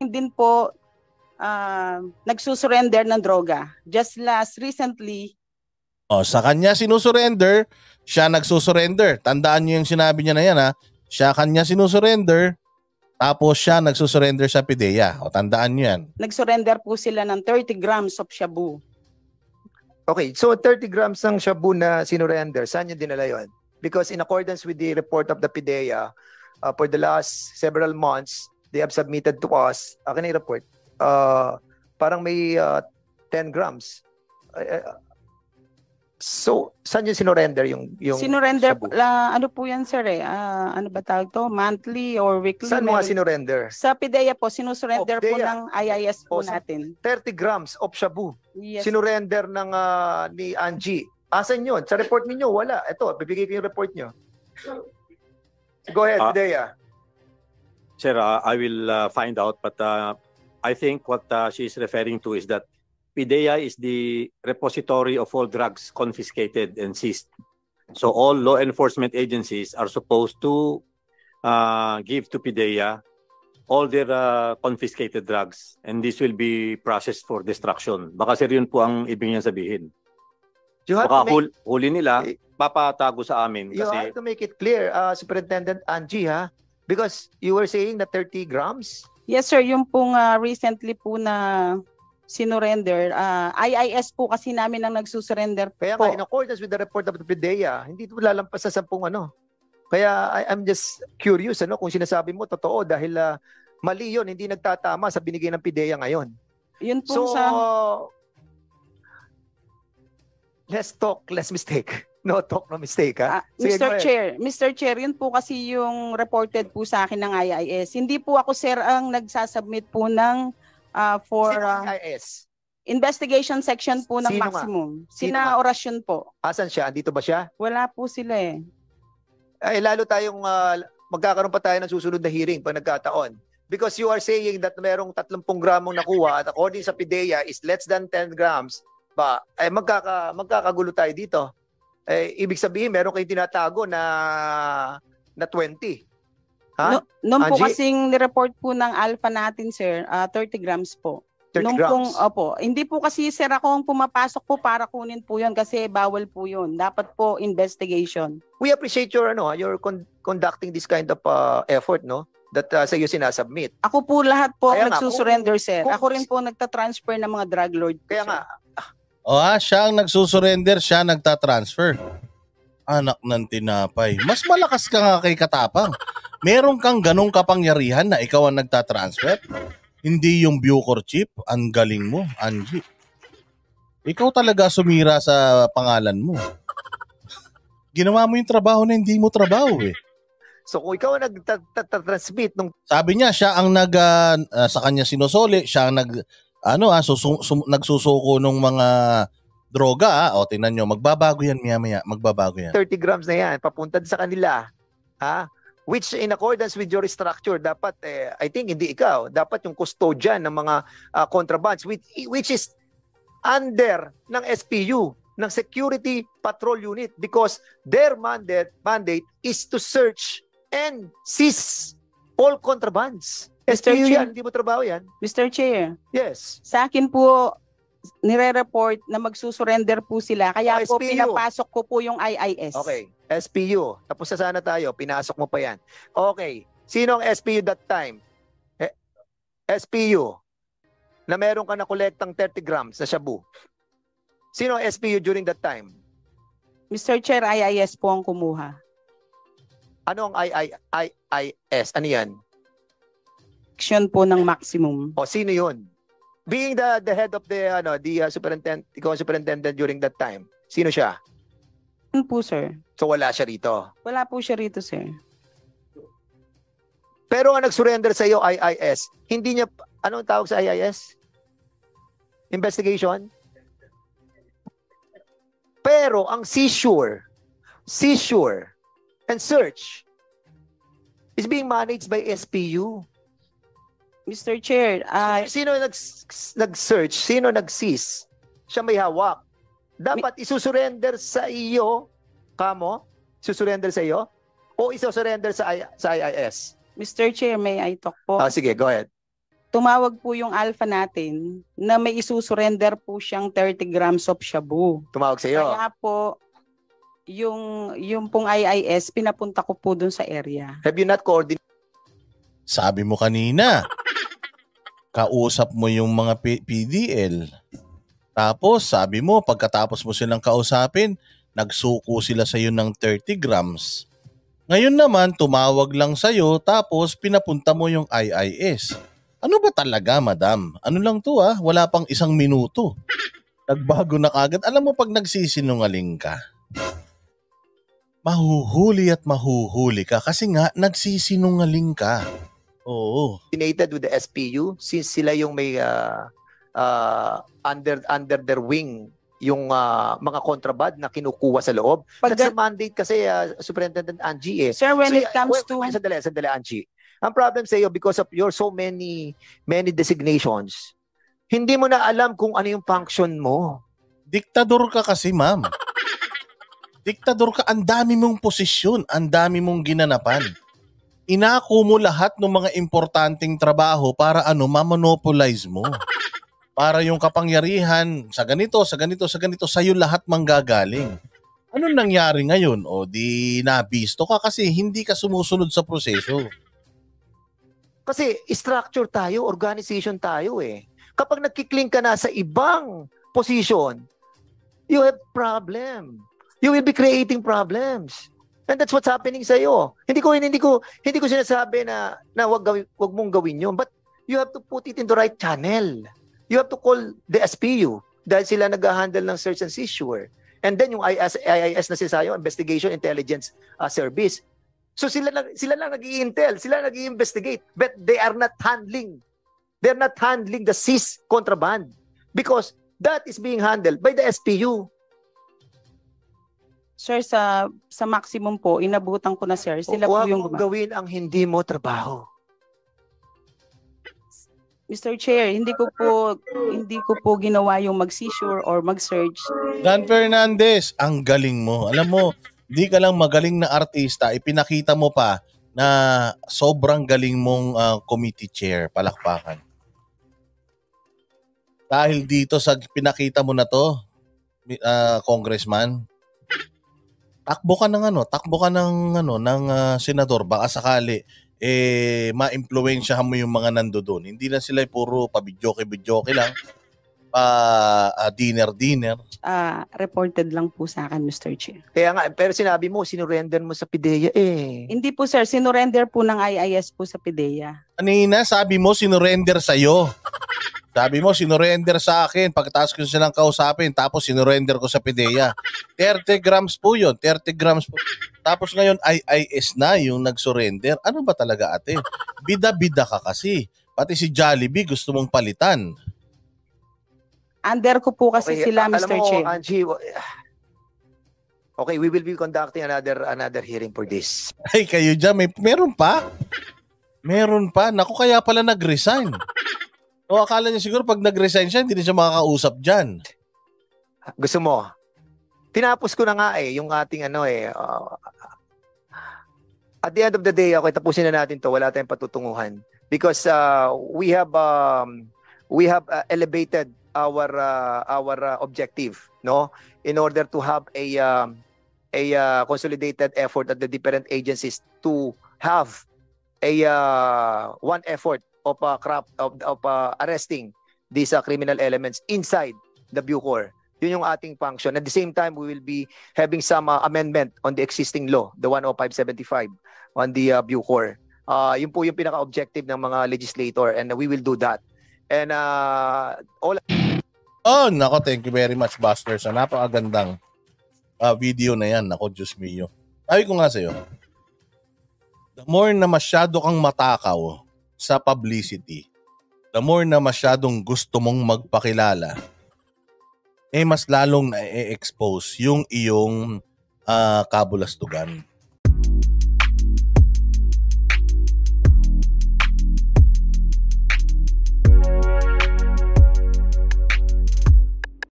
din po nagsusurrender ng droga. Just recently. Sa kanya sinusurrender, siya nagsusurrender. Tandaan niyo yung sinabi niya na yan, ha? Siya kanya sinusurrender, tapos siya nagsusurrender sa PIDEA. Tandaan niyo yan. Nagsurrender po sila ng 30 grams of shabu. Okay, so 30 grams ng shabu na sinurrender, saan niyo dinala yun? Because in accordance with the report of the PIDEA, for the last several months, they have submitted to us, akin yung report, parang may 10 grams. So, saan yung sinurrender yung sinurrender, shabu? ano po yan, sir eh? Ano ba tawag to? Monthly or weekly? Saan mo sinurrender? Sa PIDEA po, sinusurrender po ng IIS po natin. 30 grams of shabu. Yes. Sinurrender ng ni Angie. Asan yun? Sa report ninyo, wala. Ito, bibigay ko yung report nyo. Go ahead, PIDEA. Sir, I will find out, but I think what she's referring to is that PIDEA is the repository of all drugs confiscated and seized. So all law enforcement agencies are supposed to give to PIDEA all their confiscated drugs, and this will be processed for destruction. Baka sir, yun po ang ibig niya sabihin. Baka huli nila, papatago sa amin. You kasi have to make it clear, Superintendent Angie, ha? Because you were saying na 30 grams? Yes, sir. Yung pong recently po na sinurrender, IIS po kasi namin ang nagsusurrender po. Kaya nga, in accordance with the report of the PIDEA, hindi ito lalampas sa 10 ano. Kaya I'm just curious kung sinasabi mo totoo dahil mali yun, hindi nagtatama sa binigay ng PIDEA ngayon. Yun po let's talk, less mistake. No talk, no mistake, ha? Mr. Chair, yun po kasi yung reported po sa akin ng IIS. Hindi po ako, sir, ang nagsasubmit po ng IIS? Investigation section po ng Sino maximum. Sina orasyon po. Asan siya? Andito ba siya? Wala po sila eh. Ay, lalo tayong magkakaroon pa tayo ng susunod na hearing pag nagkataon. Because you are saying that merong 30 gramong nakuha at according sa PIDEA is less than 10 grams, ay magkakagulo tayo dito. Ibig sabihin, meron kayong tinatago na 20. Ha? Noong po kasing nireport po ng alpha natin, sir, 30 grams po. 30 grams? Opo. Hindi po kasi, sir, ako ang pumapasok po para kunin po yun kasi bawal po yun. Dapat po investigation. We appreciate your conducting this kind of effort, no? That sa iyo sinasubmit. Ako po lahat po nagsusurrender, sir. Ako rin po nagtatransfer ng mga drug lord. Kaya nga. Siya ang nagsusurrender, siya nagtatransfer. Anak ng tinapay. Mas malakas ka nga kay Katapang. Meron kang ganong kapangyarihan na ikaw ang nagtatransfer? Hindi yung Bucor chip. Ang galing mo, Angie. Ikaw talaga sumira sa pangalan mo. Ginawa mo yung trabaho na hindi mo trabaho eh. So kung ikaw ang nag-transmit nung... Sabi niya, siya ang sa kanya sinusoli, siya ang nagsusuko ng mga droga. Tingnan nyo, magbabago yan maya-maya. Magbabago yan. 30 grams na yan, papunta sa kanila. Ha? Which in accordance with your structure, dapat, I think hindi ikaw, dapat yung custodian ng mga contrabands, which is under ng SPU, ng Security Patrol Unit, because their mandate is to search and seize all contrabands. SPU yan, hindi mo trabaho yan. Mr. Chair. Yes. Sa akin po, nire-report na magsusurrender po sila. Kaya po SPU. pinapasok ko po yung IIS. Okay. SPU. Tapos na sana tayo. Pinasok mo pa yan. Okay. Sino ang SPU that time? SPU. Na meron ka na kolektang 30 grams na shabu. Sino ang SPU during that time? Mr. Chair, IIS po ang kumuha. Ano ang IIS? Ano yan? Action po ng maximum. Sino yun? Being the head of the superintendent during that time, sino siya? Ano po, sir? So wala siya rito? Wala po siya rito, sir. Pero ang nag-surrender sa iyo, IIS, hindi niya, anong tawag sa IIS? Investigation? Pero ang seizure and search is being managed by SPU. Mr. Chair, sino nag-search? Sino nag-seize? Siya may hawak. Dapat isusurrender sa iyo, kamo? Isusurrender sa iyo? O isusurrender sa IIS? Mr. Chair, may I talk po? Sige, go ahead. tumawag po yung alpha natin na may isusurrender po siyang 30 grams of shabu. Tumawag sa iyo. Kaya po, yung pong IIS, pinapunta ko po dun sa area. Have you not coordinated? Sabi mo kanina, kausap mo yung mga PDL. Tapos sabi mo, pagkatapos mo silang kausapin, nagsuko sila sa iyo ng 30 grams. Ngayon naman, tumawag lang sa iyo tapos pinapunta mo yung IIS. Ano ba talaga, madam? Ano lang to wala pang 1 minuto. Nagbago na kagad. Alam mo pag nagsisinungaling ka, mahuhuli at mahuhuli ka kasi nga nagsisinungaling ka. Oo. With the SPU since sila yung may under their wing yung mga kontraband na kinukuha sa loob. That's the mandate kasi Superintendent Angie Sir, when it comes to... Sandali, Angie. Ang problem sa iyo, because of your so many designations, hindi mo na alam kung ano yung function mo. Diktador ka kasi, ma'am. Diktador ka, ang dami mong posisyon, ang dami mong ginanapan. Inako mo lahat ng mga importanteng trabaho para ma-monopolize mo. Para yung kapangyarihan sa ganito, sa'yo lahat manggagaling. Anong nangyari ngayon? O di nabisto ka kasi hindi ka sumusunod sa proseso. Kasi structure tayo, organization tayo Kapag nagkikling ka na sa ibang position, you have problem. You will be creating problems. And that's what's happening sa iyo. Hindi ko sinasabi na wag mong gawin 'yon, but you have to put it in the right channel. You have to call the SPU dahil sila nag-handle ng search and seizure. And then yung IIS na sinasayo, Investigation Intelligence Service. So sila lang nag-i-intel, sila nag-i-investigate, but they're not handling the seized contraband because that is being handled by the SPU. Sir, sa maximum po, inabutan ko na, sir. Sila po yung gawin ang hindi mo trabaho. Mr. Chair, hindi ko po ginawa yung mag-seizure or mag-search. Dan Fernandez, ang galing mo. Alam mo, di ka lang magaling na artista, ipinakita mo pa na sobrang galing mong committee chair, palakpakan. Dahil dito sa pinakita mo na to, congressman, takbo ka ng senador, baka sakali ma-impluwensyahan mo yung mga nandoon. Hindi lang sila puro pabidyoke lang, dinner. Reported lang po sa akin, Mr. Chair. Kaya nga, pero sinabi mo, sinurrender mo sa PIDEA Hindi po, sir. Sinurrender po ng IIS po sa PIDEA. Kanina, sabi mo, sinurrender sa'yo. Sabi mo, sinurrender sa akin. Pagkatapos ko silang kausapin, tapos sinurrender ko sa PIDEA. 30 grams po yun. 30 grams po. Tapos ngayon, IIS na yung nag-surrender. Ano ba talaga, ate? Bida-bida ka kasi. Pati si Jollibee gusto mong palitan. Under ko po kasi sila, Mr. Chair. Angie, okay, we will be conducting another hearing for this. Ay, kayo dyan, meron pa? Meron pa? Naku, kaya pala nag-resign. O akala niya siguro pag nag-resign siya, hindi na siya makakausap dyan. Gusto mo? Tinapos ko na nga yung ating at the end of the day, okay, tapusin na natin to, wala tayong patutunguhan. Because we have elevated our objective, no, in order to have a consolidated effort at the different agencies to have a one effort of arresting these criminal elements inside the Bucor. Yun yung ating function. At the same time, we will be having some amendment on the existing law, the 10575 on the Bucor. Yun po yung pinaka-objective ng mga legislator, and we will do that. And nako, thank you very much, Buster. Sa napakagandang video na yan. Nako, Diyos mio. Sabi ko nga sa'yo, the more na masyado kang matakaw sa publicity, the more na masyadong gusto mong magpakilala, mas lalong na-expose yung iyong kabulastugan.